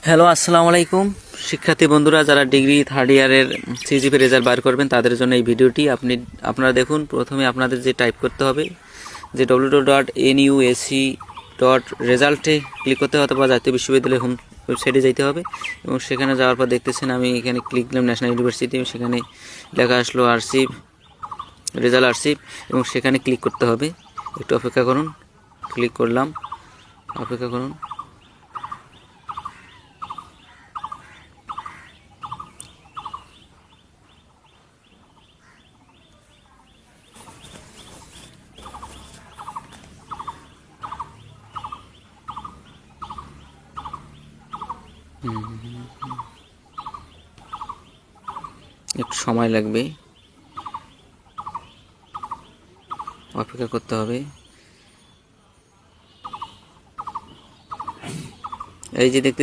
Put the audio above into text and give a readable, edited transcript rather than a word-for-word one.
Hello, আসসালামু আলাইকুম শিক্ষার্থী বন্ধুরা, যারা ডিগ্রি থার্ড ইয়ারের সিজিপি রেজাল্ট বার করবেন তাদের জন্য এই ভিডিওটি। আপনারা দেখুন, প্রথমে আপনাদের যে টাইপ করতে হবে যে www.nuec.result-এ ক্লিক করতে হবে, অথবা জাতীয় বিশ্ববিদ্যালয়ের হোম ওয়েবসাইটে যেতে হবে এবং সেখানে যাওয়ার পর দেখতেছেন আমি এখানে ক্লিক দিলাম ন্যাশনাল ইউনিভার্সিটি, সেখানে লেখা আসলো আরসিভ, রেজাল্ট আরসিভ, এবং সেখানে ক্লিক করতে হবে। একটু অপেক্ষা করুন, ক্লিক করলাম, অপেক্ষা করুন। একটু সময় লাগবে, অপেক্ষা করতে হবে। এই যে দেখতে